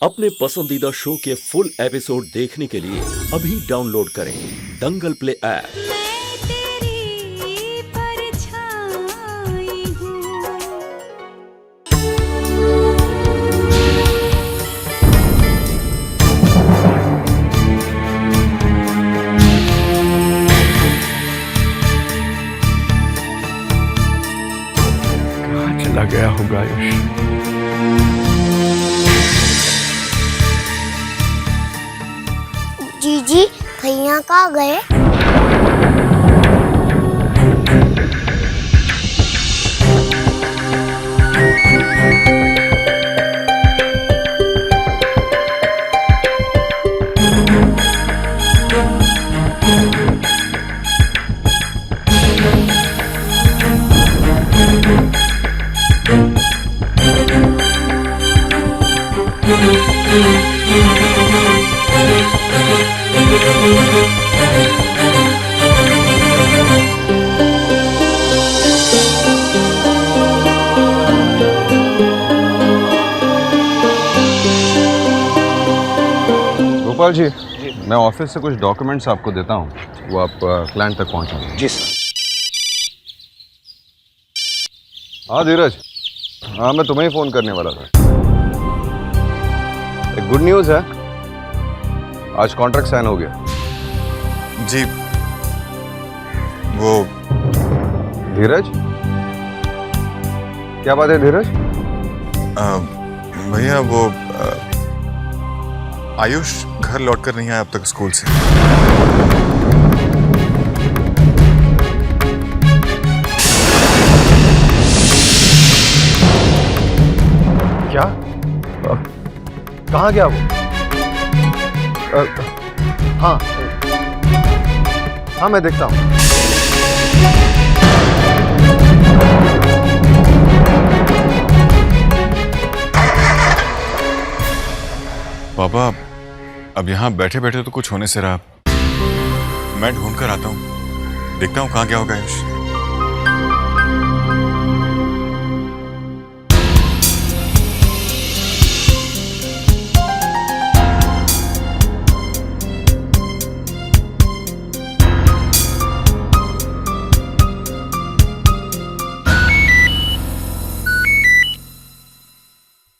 अपने पसंदीदा शो के फुल एपिसोड देखने के लिए अभी डाउनलोड करें दंगल प्ले ऐप। कहाँ चला गया होगा आयुष? जीजी भैया कहाँ गए? गोपाल जी, मैं ऑफिस से कुछ डॉक्यूमेंट्स आपको देता हूँ, वो आप क्लाइंट तक पहुँचाएं। जी सर। हाँ धीरज, हाँ मैं तुम्हें ही फ़ोन करने वाला था। एक गुड न्यूज़ है, आज कॉन्ट्रैक्ट साइन हो गया। जी वो धीरज, क्या बात है धीरज? भैया वो आयुष घर लौट कर नहीं आया अब तक स्कूल से। क्या? कहाँ गया वो? हाँ हाँ मैं देखता हूँ। पापा अब यहाँ बैठे बैठे तो कुछ होने से रहा, मैं ढूंढ कर आता हूँ, देखता हूँ कहाँ गया होगा आयुष।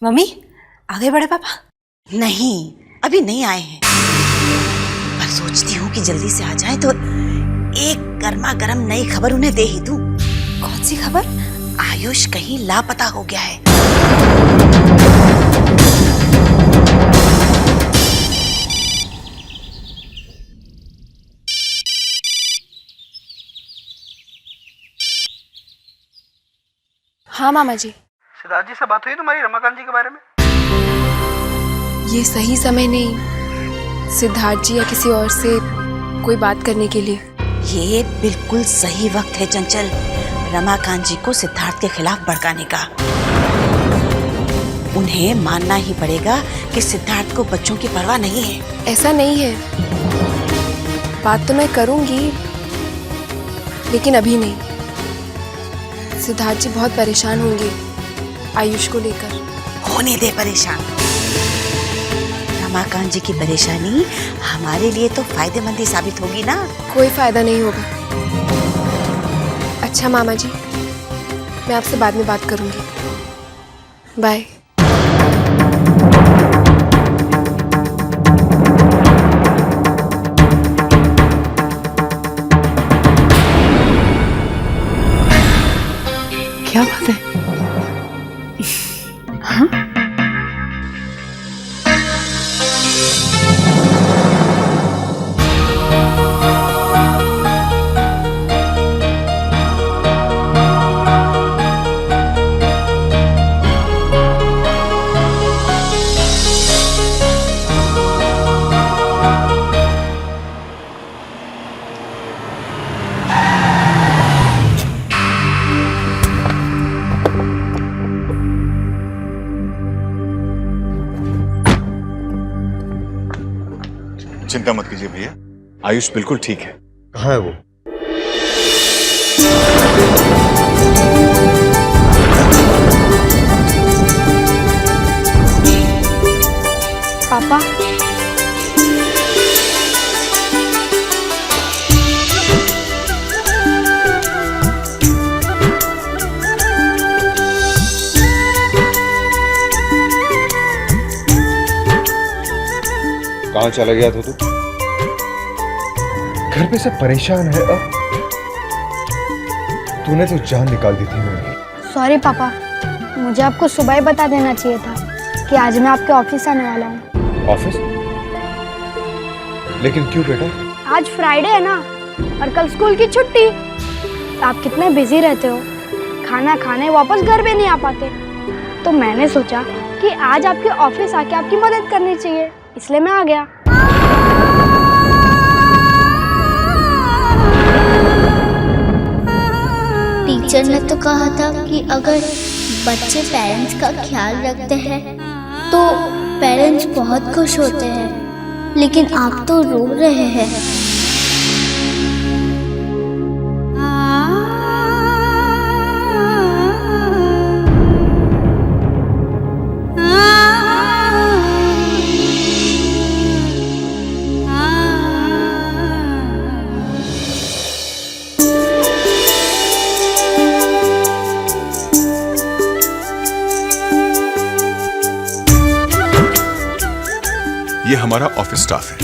मम्मी आगे बढ़े पापा? नहीं अभी नहीं आए हैं, पर सोचती हूँ कि जल्दी से आ जाए तो एक गर्मा गर्म नई खबर उन्हें दे ही दूं। कौन सी खबर? आयुष कहीं लापता हो गया है। हाँ मामा जी। सिद्धार्थ जी से बात हुई तुम्हारी रमाकांत जी के बारे में? ये सही समय नहीं सिद्धार्थ जी या किसी और से कोई बात करने के लिए। ये बिल्कुल सही वक्त है चंचल, रमाकांत जी को सिद्धार्थ के खिलाफ भड़काने का। उन्हें मानना ही पड़ेगा कि सिद्धार्थ को बच्चों की परवाह नहीं है। ऐसा नहीं है, बात तो मैं करूंगी लेकिन अभी नहीं। सिद्धार्थ जी बहुत परेशान होंगे आयुष को लेकर। होने दे परेशान, रमाकांत जी की परेशानी हमारे लिए तो फायदेमंद ही साबित होगी ना। कोई फायदा नहीं होगा। अच्छा मामा जी, मैं आपसे बाद में बात करूंगी। बाय। क्या बात है? हाँ? चिंता मत कीजिए भैया, आयुष बिल्कुल ठीक है। कहाँ है वो? पापा कहाँ चला गया था तू? घर पे सब परेशान है अब। तूने तो जान निकाल दी थी मेरी। सॉरी पापा, मुझे आपको सुबह ही बता देना चाहिए था कि आज मैं आपके ऑफिस आने वाला हूँ। ऑफिस? लेकिन क्यों बेटा? आज फ्राइडे है ना, और कल स्कूल की छुट्टी। आप कितने बिजी रहते हो, खाना खाने वापस घर भी नहीं आ पाते, तो मैंने सोचा कि आज आपके ऑफिस आके आपकी मदद करनी चाहिए, इसलिए मैं आ गया। टीचर ने तो कहा था कि अगर बच्चे पेरेंट्स का ख्याल रखते हैं तो पेरेंट्स बहुत खुश होते हैं, लेकिन आप तो रो रहे हैं। ये हमारा ऑफिस स्टाफ है।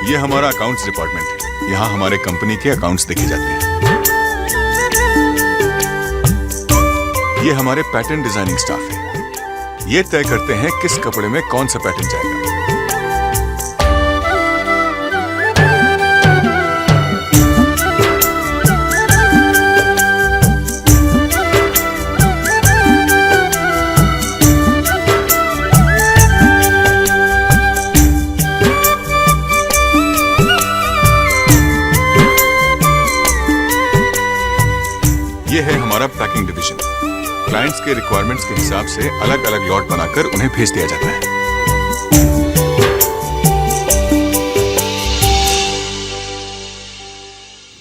ये हमारा अकाउंट्स डिपार्टमेंट है। यहाँ हमारे कंपनी के अकाउंट्स देखे जाते हैं। ये हमारे पैटर्न डिजाइनिंग स्टाफ है। ये तय करते हैं किस कपड़े में कौन सा पैटर्न जाएगा। ये है हमारा पैकिंग डिवीजन। क्लाइंट्स के रिक्वायरमेंट्स के हिसाब से अलग अलग लॉट बनाकर उन्हें भेज दिया जाता है।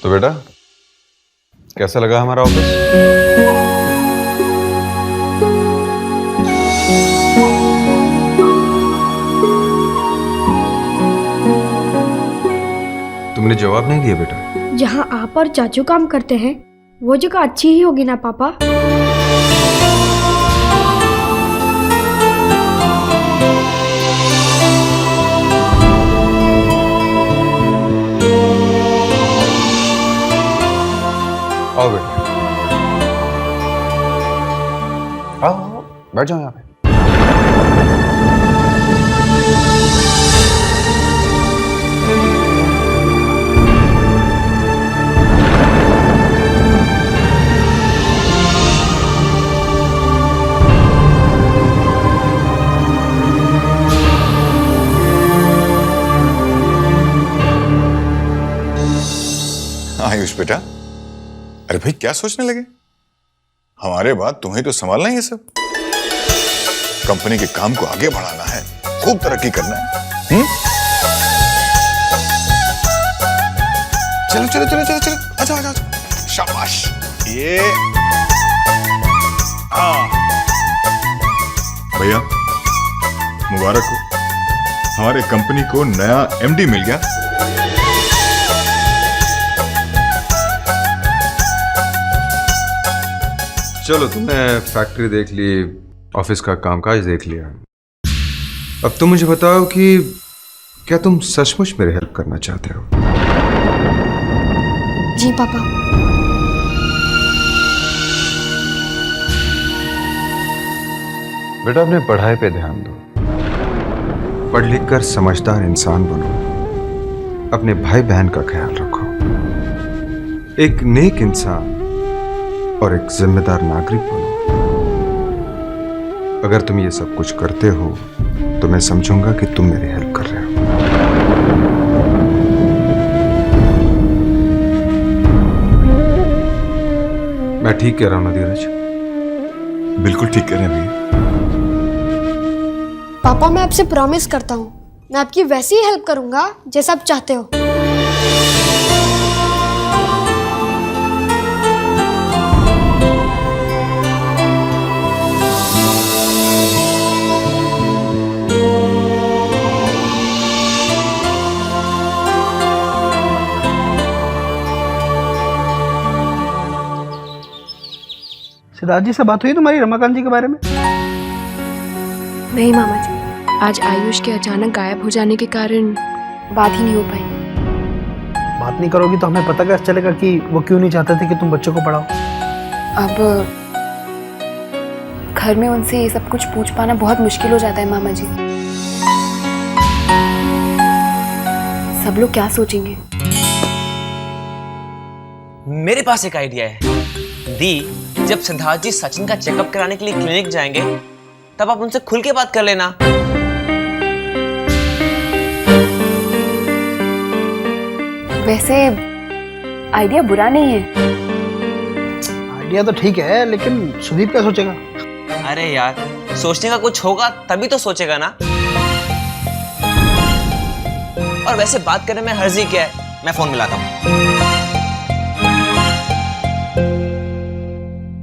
तो बेटा कैसा लगा हमारा ऑफिस? तुमने जवाब नहीं दिया बेटा। जहाँ आप और चाचू काम करते हैं वो जगह अच्छी ही होगी ना पापा? आओ बेटा, आओ बैठ जाओ यहाँ पे। आयुष बेटा, अरे भाई क्या सोचने लगे? हमारे बाद तुम्हें तो संभालना है ये सब। कंपनी के काम को आगे बढ़ाना है, खूब तरक्की करना है। चलो चलो चलो चलो चलो, अच्छा अच्छा अच्छा, शाबाश। ये हाँ भैया मुबारक हो, हमारे कंपनी को नया एमडी मिल गया। चलो तुमने फैक्ट्री देख ली, ऑफिस का कामकाज देख लिया। अब तुम मुझे बताओ कि क्या तुम सचमुच मेरी हेल्प करना चाहते हो? जी पापा। बेटा अपने पढ़ाई पे ध्यान दो, पढ़ लिख कर समझदार इंसान बनो, अपने भाई बहन का ख्याल रखो, एक नेक इंसान और एक जिम्मेदार नागरिक बनो। अगर तुम ये सब कुछ करते हो तो मैं समझूंगा कि तुम मेरी हेल्प कर रहे हो। मैं ठीक कह रहा हूं ना धीरज? बिल्कुल ठीक कह रहे हैं भैया। पापा मैं आपसे प्रॉमिस करता हूँ, मैं आपकी वैसी ही हेल्प करूंगा जैसा आप चाहते हो। सिद्धार्थ जी से बात हुई तुम्हारी रमाकांत जी के बारे में? नहीं मामा जी, आज आयुष के अचानक गायब हो जाने के कारण बात ही नहीं हो पाई। बात नहीं करोगी तो हमें पता कैसे चलेगा कि वो क्यों नहीं चाहते थे कि तुम बच्चों को पढ़ाओ? अब घर में उनसे ये सब कुछ पूछ पाना बहुत मुश्किल हो जाता है मामा जी। सब लोग क्या सोचेंगे? मेरे पास एक आइडिया है दी। जब सिद्धार्थ जी सचिन का चेकअप कराने के लिए क्लिनिक जाएंगे तब आप उनसे खुल के बात कर लेना। वैसे आइडिया बुरा नहीं है। आइडिया तो ठीक है, लेकिन सुदीप क्या सोचेगा? अरे यार, सोचने का कुछ होगा तभी तो सोचेगा ना। और वैसे बात करने में हर्जी क्या है, मैं फोन मिलाता हूं।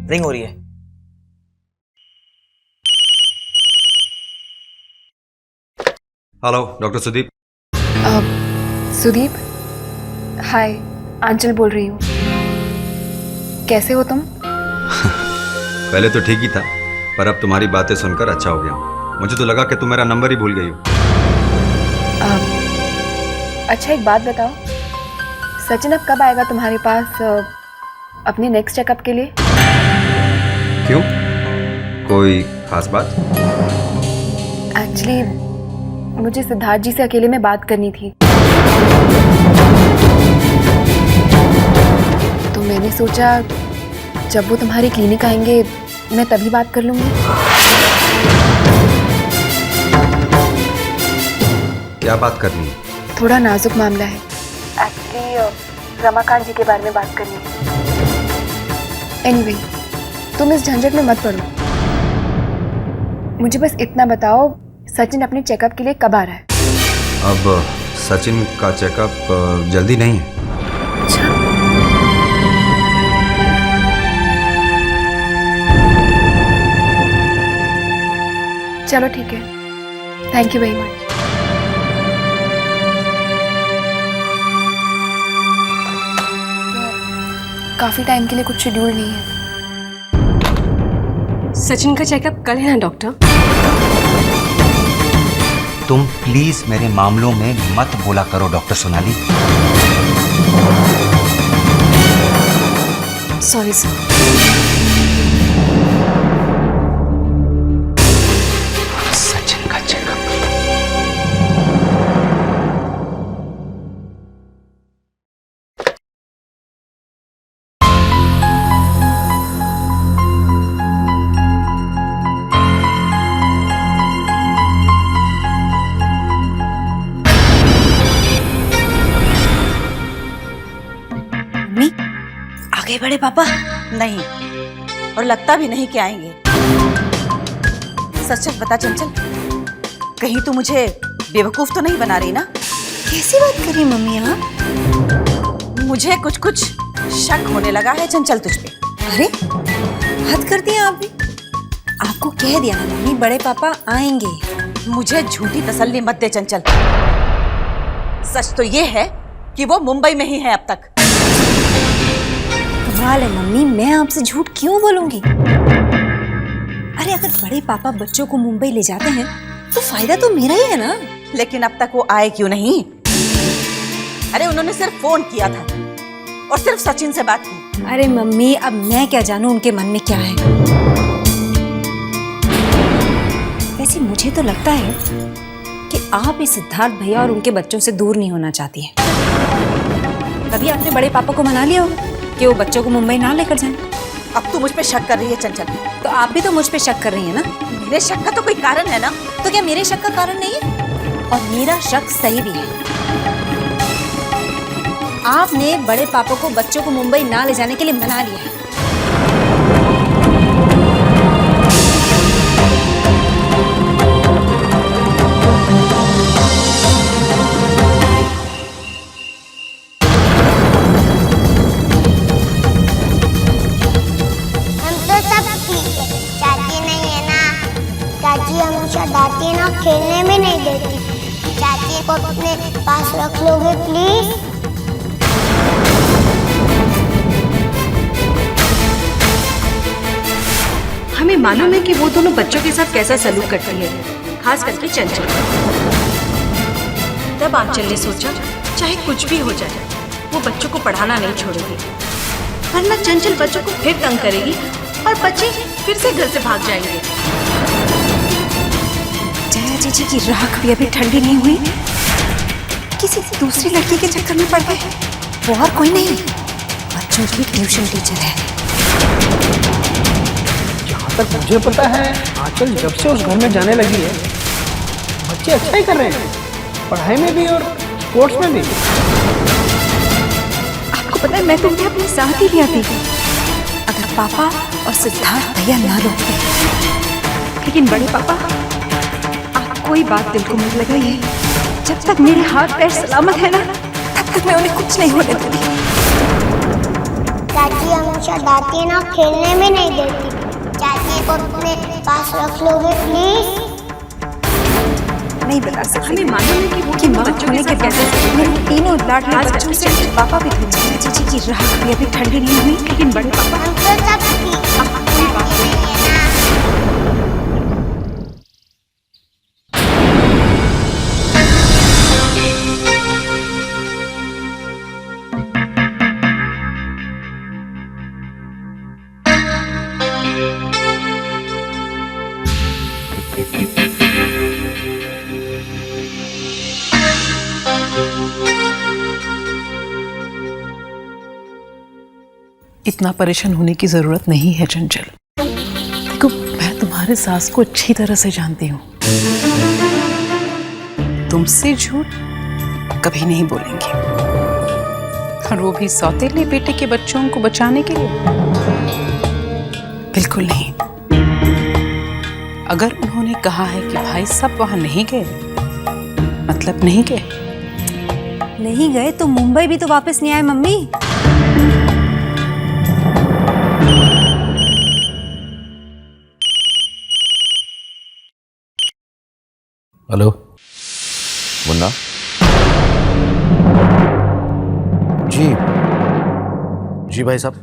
रिंग हो रही है। Hello doctor Sudeep. Sudeep, hi, Aanchal बोल रही हूँ। कैसे हो तुम? पहले तो ठीक ही था, पर अब तुम्हारी बातें सुनकर अच्छा हो गया। मुझे तो लगा कि तुम मेरा नंबर ही भूल गई हो। अच्छा एक बात बताओ, सचिन अब कब आएगा तुम्हारे पास अपने नेक्स्ट चेकअप के लिए? क्यों, कोई खास बात? एक्चुअली मुझे सिद्धार्थ जी से अकेले में बात करनी थी, तो मैंने सोचा जब वो तुम्हारी क्लिनिक आएंगे मैं तभी बात कर लूंगी। क्या बात करनी है? थोड़ा नाजुक मामला है। एक्चुअली रमाकांत जी के बारे में बात करनी है। एनीवे, तुम इस झंझट में मत पड़ो। मुझे बस इतना बताओ, सचिन अपने चेकअप के लिए कब आ रहा है? अब सचिन का चेकअप जल्दी नहीं है। अच्छा, चलो ठीक है, थैंक यू वेरी मच। काफी टाइम के लिए कुछ शेड्यूल नहीं है। सचिन का चेकअप कल है ना डॉक्टर? तुम प्लीज मेरे मामलों में मत बोला करो doctor Sonali. Sorry sir. Sachin का चेकअप। आगे बढ़े पापा? नहीं, और लगता भी नहीं कि आएंगे। सच सच बता चंचल, कहीं तू मुझे बेवकूफ तो नहीं बना रही ना? कैसी बात कर रही मम्मी आप? मुझे कुछ कुछ शक होने लगा है चंचल तुझ पे। अरे हद कर दिया आप भी। आपको कह दिया ना मम्मी, बड़े पापा आएंगे। मुझे झूठी तसल्ली मत दे चंचल। सच तो ये है कि वो मुंबई में ही है अब तक। कमाल है मम्मी, मैं आपसे झूठ क्यों बोलूंगी? अरे अगर बड़े पापा बच्चों को मुंबई ले जाते हैं तो फायदा तो मेरा ही है ना। लेकिन अब तक वो आए क्यों नहीं? अरे उन्होंने सिर्फ फोन किया था और सिर्फ सचिन से बात की। अरे मम्मी, अब मैं क्या जानूं उनके मन में क्या है। वैसे मुझे तो लगता है कि आप इस सिद्धार्थ भैया और उनके बच्चों से दूर नहीं होना चाहती हैं। कभी आपने बड़े पापा को मना लिया होगा कि वो बच्चों को मुंबई ना लेकर जाएं। अब तू मुझ पे शक कर रही है चंचल। तो आप भी तो मुझ पे शक कर रही हैं ना? मेरे शक का तो कोई कारण है ना? तो क्या मेरे शक का कारण नहीं है? और मेरा शक सही भी है। आपने बड़े पापा को बच्चों को मुंबई ना ले जाने के लिए मना लिया है। चाची हमेशा डांटती ना, खेलने भी नहीं देती। चाची को अपने पास रख लोगे प्लीज? हमें मालूम है कि वो दोनों बच्चों के साथ कैसा सलूक करती है, खास करके चंचल। तब आंचल ने सोचा चाहे कुछ भी हो जाए वो बच्चों को पढ़ाना नहीं छोड़ेगी, वरना चंचल बच्चों को फिर तंग करेगी और बच्चे फिर से घर से भाग जाएंगे। जया जीजी की राख भी अभी ठंडी नहीं हुई, किसी दूसरी लड़की के चक्कर में पड़ गए। वो और कोई नहीं, बच्चों की ट्यूशन टीचर है। जहाँ तक मुझे पता है आंचल जब से उस घर में जाने लगी है बच्चे अच्छा ही कर रहे हैं, पढ़ाई में भी और स्पोर्ट्स में भी। आपको पता है मैं तो उन्हें अपने साथ ही ले आती थी अगर पापा और सिद्धार्थ भैया ना रोकते। लेकिन बड़े पापा आप कोई बात दिल को मत लगाइए, जब तक मेरे हाथ पैर सलामत है ना तब तक मैं उन्हें कुछ नहीं होने दूंगी। चाची हमेशा डांटती है ना, खेलने में नहीं देती। चाची को अपने पास रख लोगे प्लीज? नहीं बता सकती। हमें मालूम है कि वो कि माँ होने के कैसे तीनों लाडले बच्चों से पापा भी थे। जीजी की राख भी अभी ठंडी नहीं हुई, लेकिन बड़े पापा कोई बात नहीं। इतना परेशान होने की जरूरत नहीं है चंचल। देखो मैं तुम्हारे सास को अच्छी तरह से जानती हूँ, तुमसे झूठ कभी नहीं बोलेंगी, और वो भी सौतेले बेटे के बच्चों को बचाने के लिए बिल्कुल नहीं। अगर उन्होंने कहा है कि भाई सब वहां नहीं गए मतलब नहीं गए। नहीं गए तो मुंबई भी तो वापस नहीं आए मम्मी। हेलो मुन्ना। जी जी भाई साहब।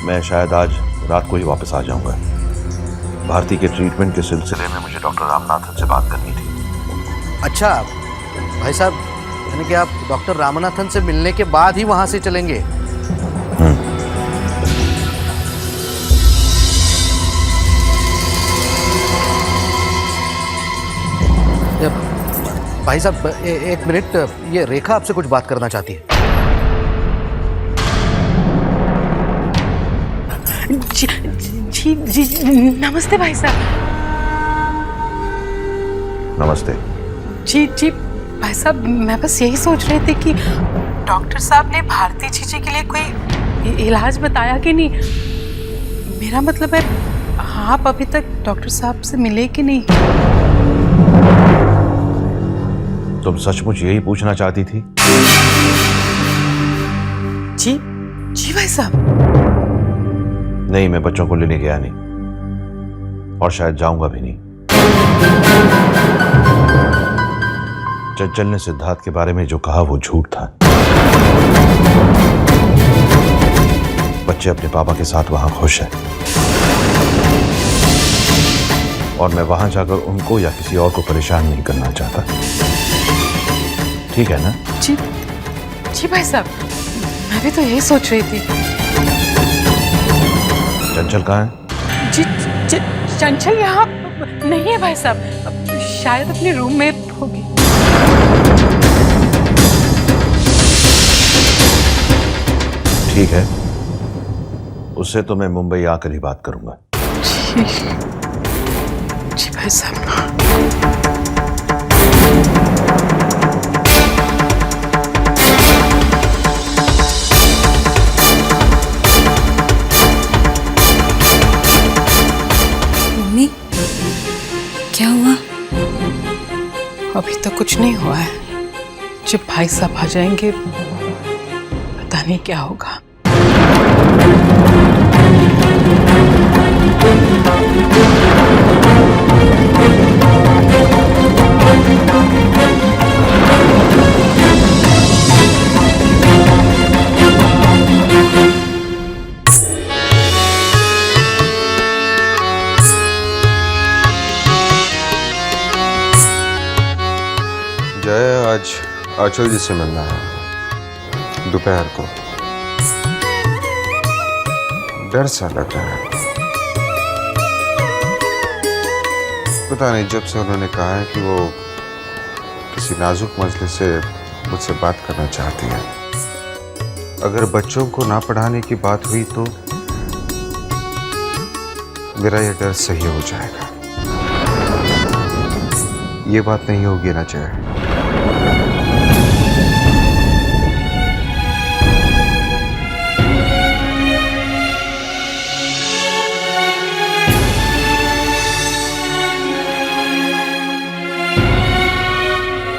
मैं शायद आज रात को ही वापस आ जाऊंगा। भारती के ट्रीटमेंट के सिलसिले में मुझे डॉक्टर रामनाथन से बात करनी थी। अच्छा भाई साहब, यानी कि आप डॉक्टर रामनाथन से मिलने के बाद ही वहां से चलेंगे? भाई साहब एक मिनट, ये रेखा आपसे कुछ बात करना चाहती है। जी जी नमस्ते भाई साहब। नमस्ते। जी जी भाई साहब, मैं बस यही सोच रही थी कि डॉक्टर साहब ने भारती जीजी के लिए कोई इलाज बताया कि नहीं। मेरा मतलब है आप अभी तक डॉक्टर साहब से मिले कि नहीं? तुम सचमुच यही पूछना चाहती थी? जी जी भाई साहब। नहीं, मैं बच्चों को लेने गया नहीं और शायद जाऊंगा भी नहीं। चंचल ने सिद्धार्थ के बारे में जो कहा वो झूठ था। बच्चे अपने पापा के साथ वहां खुश हैं और मैं वहां जाकर उनको या किसी और को परेशान नहीं करना चाहता। ठीक है ना? जी जी भाई साहब, मैं भी तो यही सोच रही थी। चंचल कहाँ है? जी चंचल यहाँ नहीं है भाई साहब, शायद अपने रूम में होगी। ठीक है, उससे तो मैं मुंबई आकर ही बात करूंगा। जी भाई साहब। क्या हुआ? अभी तो कुछ नहीं हुआ है। जब भाई साहब आ जाएंगे पता नहीं क्या होगा। आंचल जी से मिलना है दोपहर को। डर सा लग रहा है। पता नहीं, जब से उन्होंने कहा है कि वो किसी नाजुक मसले से मुझसे बात करना चाहती है। अगर बच्चों को ना पढ़ाने की बात हुई तो मेरा यह डर सही हो जाएगा। ये बात नहीं होगी ना चाहे।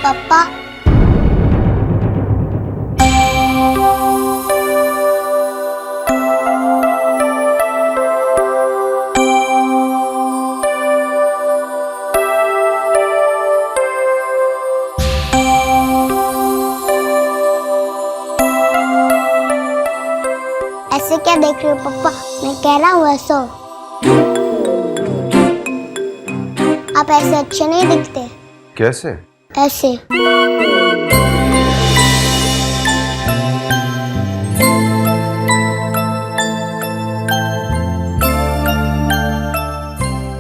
पापा, ऐसे क्या देख रहे हो पापा? मैं कह रहा हूँ ऐसा। आप ऐसे अच्छे नहीं दिखते। कैसे? ऐसे।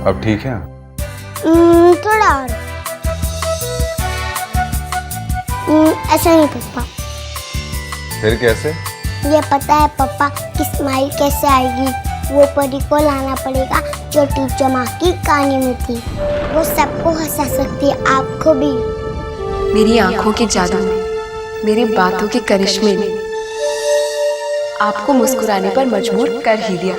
अब ठीक है? थोड़ा और। ऐसा नहीं पापा। फिर कैसे? ये पता है पापा कि स्माइल कैसे आएगी? वो परी को लाना पड़ेगा जो टीचर माँ की कहानी में थी। वो सबको हंसा सकती है, आपको भी। मेरी आंखों के जादू ने, मेरी बातों के करिश्मे ने आपको मुस्कुराने पर मजबूर कर ही दिया।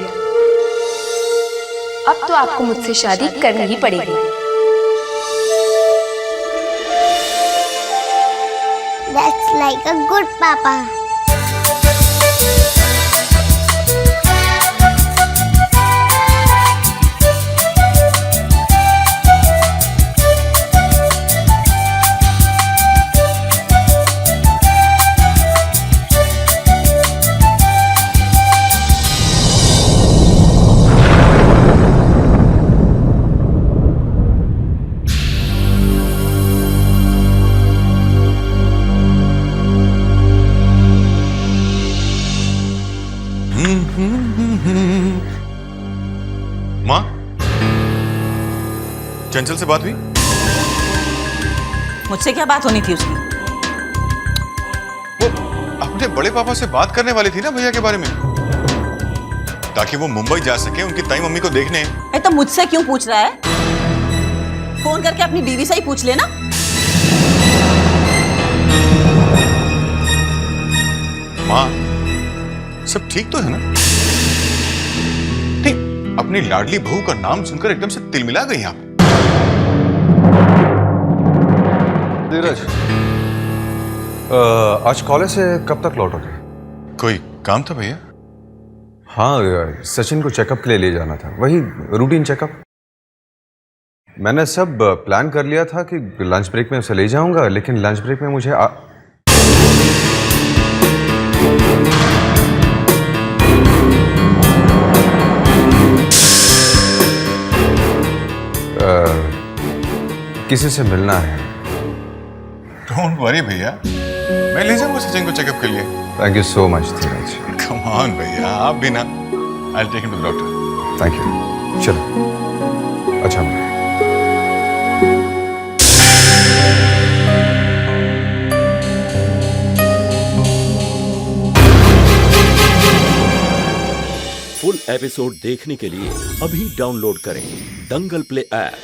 अब तो आपको मुझसे शादी करनी ही पड़ेगी। That's like a good papa. माँ, चंचल से बात हुई? मुझसे क्या बात होनी थी उसकी? वो अपने बड़े पापा से बात करने वाली थी ना भैया के बारे में, ताकि वो मुंबई जा सके उनकी ताई मम्मी को देखने। तो मुझसे क्यों पूछ रहा है? फोन करके अपनी बीवी से ही पूछ लेना। माँ, सब ठीक तो है ना? नहीं, अपनी लाडली बहू का नाम सुनकर एकदम से तिलमिला गई आप। धीरज, आज कॉलेज से कब तक लौटोगे? कोई काम था भैया? हाँ, सचिन को चेकअप के लिए ले जाना था, वही रूटीन चेकअप। मैंने सब प्लान कर लिया था कि लंच ब्रेक में उसे ले जाऊंगा, लेकिन लंच ब्रेक में मुझे किसी से मिलना है। डोंट वरी भैया, मैं ले जाऊंगा सचिन को चेकअप के लिए। Thank you so much Dheeraj. Come on भैया, आप भी ना। I will take him to the doctor. Thank you. चलो, अच्छा। फुल एपिसोड देखने के लिए अभी डाउनलोड करें दंगल प्ले ऐप।